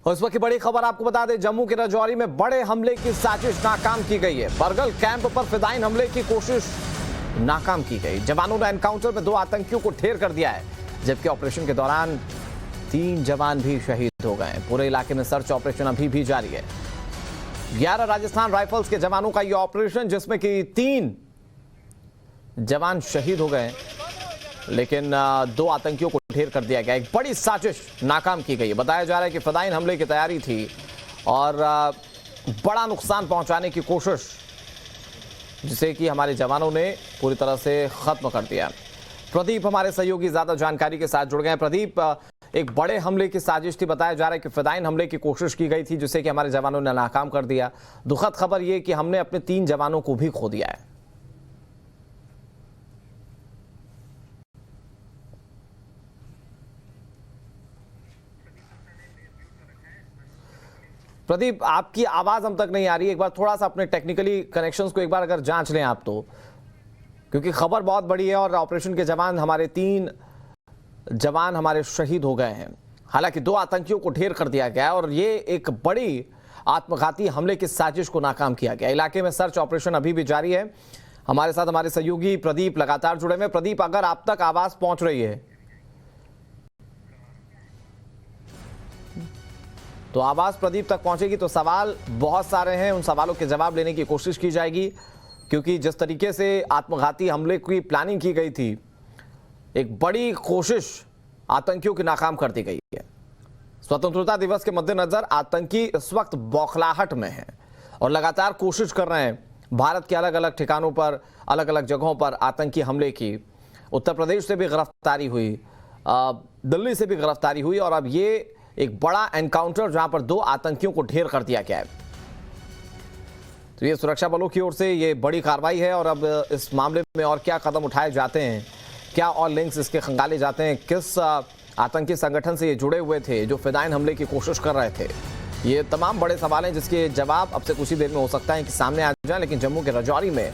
उस वक्त की बड़ी खबर आपको बता दें, जम्मू के राजौरी में बड़े हमले की साजिश नाकाम की गई है। परगल कैंप पर फिदायीन हमले की कोशिश नाकाम की गई। जवानों ने एनकाउंटर में 2 आतंकियों को ढेर कर दिया है, जबकि ऑपरेशन के दौरान 3 जवान भी शहीद हो गए। पूरे इलाके में सर्च ऑपरेशन अभी भी जारी है। 11 राजस्थान राइफल्स के जवानों का यह ऑपरेशन, जिसमें कि 3 जवान शहीद हो गए, लेकिन 2 आतंकियों को ढेर कर दिया गया। एक बड़ी साजिश नाकाम की गई। बताया जा रहा है कि फिदायीन हमले की तैयारी थी और बड़ा नुकसान पहुंचाने की कोशिश, जिसे कि हमारे जवानों ने पूरी तरह से खत्म कर दिया। प्रदीप हमारे सहयोगी ज्यादा जानकारी के साथ जुड़ गए हैं। प्रदीप, एक बड़े हमले की साजिश थी। बताया जा रहा है कि फिदायीन हमले की कोशिश की गई थी, जिसे कि हमारे जवानों ने नाकाम कर दिया। दुखद खबर यह कि हमने अपने 3 जवानों को भी खो दिया है। प्रदीप, आपकी आवाज हम तक नहीं आ रही है। एक बार थोड़ा सा अपने टेक्निकली कनेक्शंस को एक बार अगर जांच लें आप, तो क्योंकि खबर बहुत बड़ी है और ऑपरेशन के जवान हमारे 3 जवान हमारे शहीद हो गए हैं। हालांकि 2 आतंकियों को ढेर कर दिया गया है और ये एक बड़ी आत्मघाती हमले की साजिश को नाकाम किया गया। इलाके में सर्च ऑपरेशन अभी भी जारी है। हमारे साथ हमारे सहयोगी प्रदीप लगातार जुड़े हुए। प्रदीप, अगर आप तक आवाज पहुंच रही है तो आवाज प्रदीप तक पहुंचेगी तो सवाल बहुत सारे हैं, उन सवालों के जवाब लेने की कोशिश की जाएगी, क्योंकि जिस तरीके से आत्मघाती हमले की प्लानिंग की गई थी, एक बड़ी कोशिश आतंकियों की नाकाम कर दी गई है। स्वतंत्रता दिवस के मद्देनजर आतंकी इस वक्त बौखलाहट में हैं और लगातार कोशिश कर रहे हैं भारत के अलग अलग ठिकानों पर, अलग अलग जगहों पर आतंकी हमले की। उत्तर प्रदेश से भी गिरफ्तारी हुई, दिल्ली से भी गिरफ्तारी हुई और अब ये एक बड़ा एनकाउंटर जहां पर 2 आतंकियों को ढेर कर दिया गया है। तो ये सुरक्षा बलों की ओर से ये बड़ी कार्रवाई है और अब इस मामले में और क्या कदम उठाए जाते हैं, क्या और लिंक्स इसके खंगाले जाते हैं, किस आतंकी संगठन से ये जुड़े हुए थे जो फिदायीन हमले की कोशिश कर रहे थे, ये तमाम बड़े सवाल हैं जिसके जवाब अब से कुछ ही देर में हो सकता है कि सामने आ जाए। लेकिन जम्मू के राजौरी में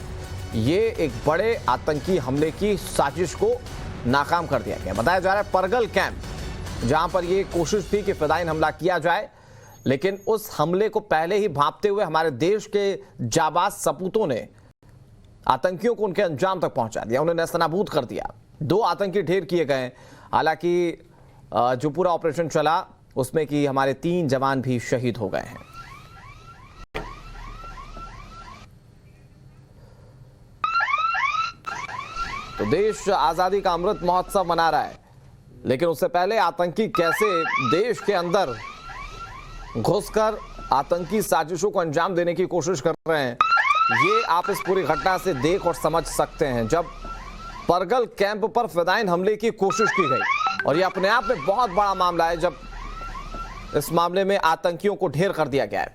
ये एक बड़े आतंकी हमले की साजिश को नाकाम कर दिया गया। बताया जा रहा है परगल कैंप, जहां पर यह कोशिश थी कि फिदायीन हमला किया जाए, लेकिन उस हमले को पहले ही भांपते हुए हमारे देश के जाबाज सपूतों ने आतंकियों को उनके अंजाम तक पहुंचा दिया, उन्हें नेस्तनाबूद कर दिया। 2 आतंकी ढेर किए गए। हालांकि जो पूरा ऑपरेशन चला उसमें कि हमारे 3 जवान भी शहीद हो गए हैं। तो देश आजादी का अमृत महोत्सव मना रहा है, लेकिन उससे पहले आतंकी कैसे देश के अंदर घुसकर आतंकी साजिशों को अंजाम देने की कोशिश कर रहे हैं, ये आप इस पूरी घटना से देख और समझ सकते हैं। जब परगल कैंप पर फिदायीन हमले की कोशिश की गई और ये अपने आप में बहुत बड़ा मामला है, जब इस मामले में आतंकियों को ढेर कर दिया गया है।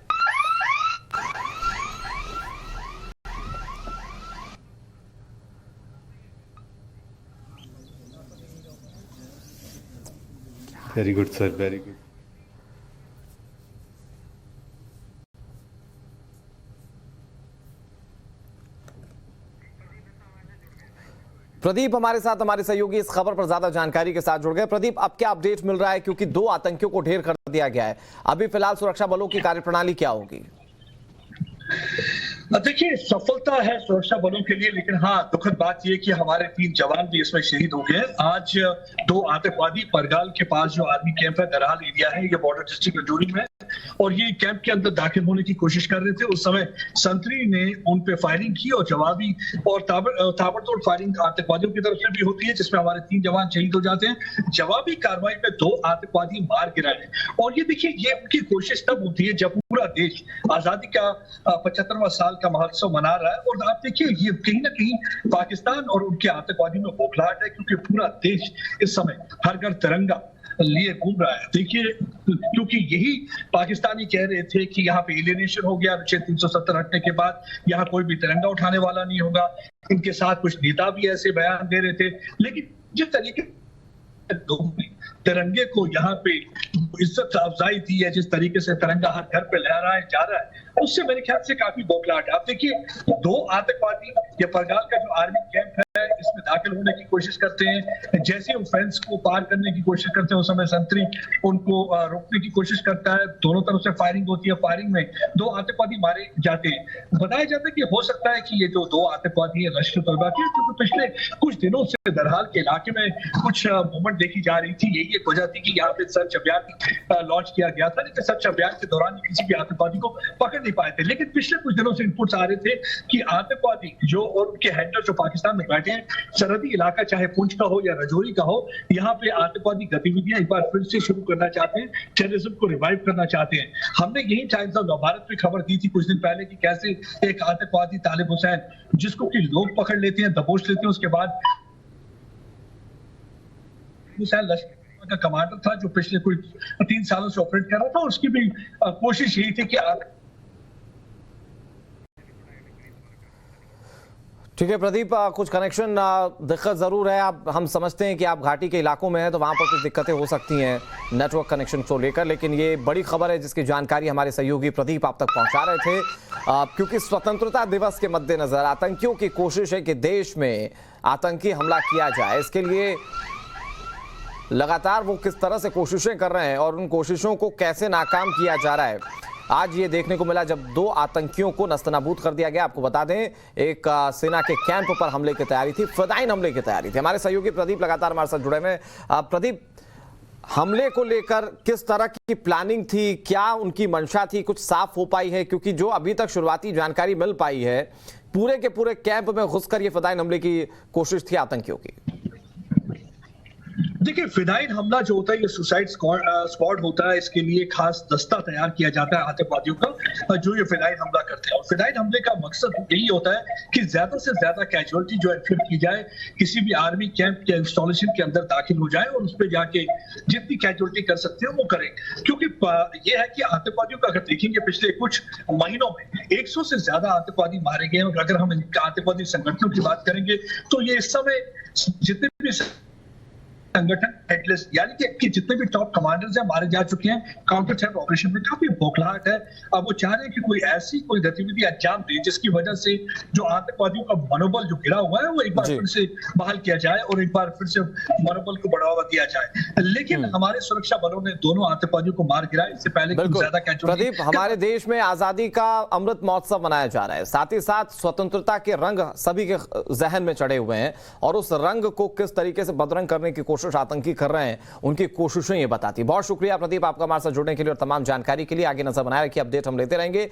Very good sir, very good. Pradeep हमारे साथ, हमारे सहयोगी इस खबर पर ज्यादा जानकारी के साथ जुड़ गए। प्रदीप, अब क्या अपडेट मिल रहा है, क्योंकि 2 आतंकियों को ढेर कर दिया गया है, अभी फिलहाल सुरक्षा बलों की कार्यप्रणाली क्या होगी? देखिए, सफलता है सुरक्षा बलों के लिए, लेकिन हाँ, दुखद बात यह कि हमारे 3 जवान भी इसमें शहीद हो गए। आज 2 आतंकवादी परगाल के पास जो आर्मी कैंप है, दरहाल एरिया है, ये बॉर्डर डिस्ट्रिक्ट राजौरी में, और ये कैंप के अंदर दाखिल होने की कोशिश कर रहे थे। उस समय संतरी ने उन पे फायरिंग की और जवाबी और ताबड़तोड़ फायरिंग आतंकवादियों की तरफ से भी होती है, जिसमें हमारे 3 जवान शहीद हो जाते हैं। जवाबी कार्रवाई में 2 आतंकवादी मार गिराए। और ये देखिए, ये उनकी कोशिश तब होती है जब पूरा देश आजादी का 75वां साल का महोत्सव मना रहा है। और आप देखिए, ये कहीं ना कहीं पाकिस्तान और उनके आतंकवादियों में बौखलाहट है, क्योंकि पूरा देश इस समय हर घर तिरंगा लिए घूम रहा है। देखिए, क्योंकि यही पाकिस्तानी कह रहे थे कि यहाँ पे एलियनेशन हो गया, अनुच्छेद 370 हटने के बाद यहाँ कोई भी तिरंगा उठाने वाला नहीं होगा। इनके साथ कुछ नेता भी ऐसे बयान दे रहे थे, लेकिन जिस तरीके तिरंगे को यहाँ पे इज्जत अफजाई दी है, जिस तरीके से तिरंगा हर घर पे लहराया जा रहा है, उससे मेरे ख्याल से काफी बौखलाहट है। आप देखिए, 2 आतंकवादी, ये परगाल का जो आर्मी कैंप है इसमें दाखिल होने की कोशिश करते हैं। जैसे वो फेंस को पार करने की कोशिश करते हैं उस समय संतरी उनको रोकने की कोशिश करता है। दोनों तरफ से फायरिंग होती है। फायरिंग में 2 आतंकवादी मारे जाते हैं। बताया जाता है कि हो सकता है कि ये जो 2 आतंकवादी है लश्कर तैयबा के, क्योंकि पिछले कुछ दिनों से दरहाल के इलाके में कुछ मूवमेंट देखी जा रही थी। यही एक वजह थी कि यहाँ पे सर्च अभियान लॉन्च किया गया था, लेकिन सर्च अभियान के दौरान किसी भी आतंकवादी को पकड़ नहीं पाए थे। लेकिन पिछले कुछ दिनों से इनपुट्स आ रहे थे कि आतंकवादी जो और उनके हैंडलर जो पाकिस्तान में बैठे हैं, सरहदी इलाका चाहे पुंछ का हो या रजौरी का हो, यहाँ पे आतंकवादी गतिविधियां एक बार फिर से शुरू करना चाहते हैं, टेररिज्म को रिवाइव करना चाहते हैं। हमने यही टाइम्स ऑफ भारत में खबर दी थी कुछ दिन पहले कि कैसे एक आतंकवादी तालिब हुसैन, जिसको कि लोग पकड़ लेते हैं, दबोच लेते हैं, उसके बाद हुसैन लश्कर का कमांडर था जो पिछले कोई 3 सालों से ऑपरेट कर रहा था। उसकी भी कोशिश यही थी कि ठीक है प्रदीप, कुछ कनेक्शन दिक्कत ज़रूर है। आप हम समझते हैं कि आप घाटी के इलाकों में हैं तो वहाँ पर कुछ दिक्कतें हो सकती हैं नेटवर्क कनेक्शन को लेकर, लेकिन ये बड़ी खबर है जिसकी जानकारी हमारे सहयोगी प्रदीप आप तक पहुँचा रहे थे। क्योंकि स्वतंत्रता दिवस के मद्देनज़र आतंकियों की कोशिश है कि देश में आतंकी हमला किया जाए। इसके लिए लगातार वो किस तरह से कोशिशें कर रहे हैं और उन कोशिशों को कैसे नाकाम किया जा रहा है, आज ये देखने को मिला जब 2 आतंकियों को नस्तनाबूद कर दिया गया। आपको बता दें एक सेना के कैंप पर हमले की तैयारी थी, फिदायीन हमले की तैयारी थी। हमारे सहयोगी प्रदीप लगातार हमारे साथ जुड़े हुए हैं। प्रदीप, हमले को लेकर किस तरह की प्लानिंग थी, क्या उनकी मंशा थी, कुछ साफ हो पाई है? क्योंकि जो अभी तक शुरुआती जानकारी मिल पाई है, पूरे के पूरे कैंप में घुसकर ये फिदायीन हमले की कोशिश थी आतंकियों की। देखिए, फिदायीन हमला जो होता है ये सुसाइड स्क्वाड होता है। इसके लिए खास दस्ता तैयार किया जाता है आतंकवादियों का जो ये फिदायीन हमला करते हैं। और फिदायीन हमले का मकसद यही होता है कि ज्यादा से ज्यादा कैजुअलिटी जो इन्फिल्ट की जाए, किसी भी आर्मी कैंप के इंस्टॉलेशन के अंदर दाखिल हो जाए और उस पर जाके जितनी कैजुअलिटी कर सकते हैं वो करें। क्योंकि ये है कि आतंकवादियों का अगर देखेंगे पिछले कुछ महीनों में 100 से ज्यादा आतंकवादी मारे गए। और अगर हम आतंकवादी संगठनों की बात करेंगे तो ये इस समय जितने भी संगठन हेडलेस यानी कि जितने भी टॉप कमांडर्स हैं मारे जा चुके हैं काउंटर टेरर ऑपरेशन में। काफी बौखलाहट है। अब वो चाह रहे हैं कि कोई ऐसी कोई गतिविधि अंजाम दे जिसकी वजह से जो आतंकवादियों का मनोबल जो गिरा हुआ है वो एक बार फिर से बहाल किया जाए और एक बार फिर से मनोबल को बढ़ावा दिया जाए। लेकिन हमारे सुरक्षा बलों ने दोनों आतंकवादियों को मार गिराया। इससे पहले ज्यादा प्रदीप, हमारे देश में आजादी का अमृत महोत्सव मनाया जा रहा है, साथ ही साथ स्वतंत्रता के रंग सभी के जहन में चढ़े हुए हैं और उस रंग को किस तरीके से बदरंग करने की कोशिश आतंकी कर रहे हैं, उनकी कोशिशें ये बताती। बहुत शुक्रिया प्रदीप आपका हमारे साथ जुड़ने के लिए और तमाम जानकारी के लिए। आगे नजर बनाए रखिए, अपडेट हम लेते रहेंगे।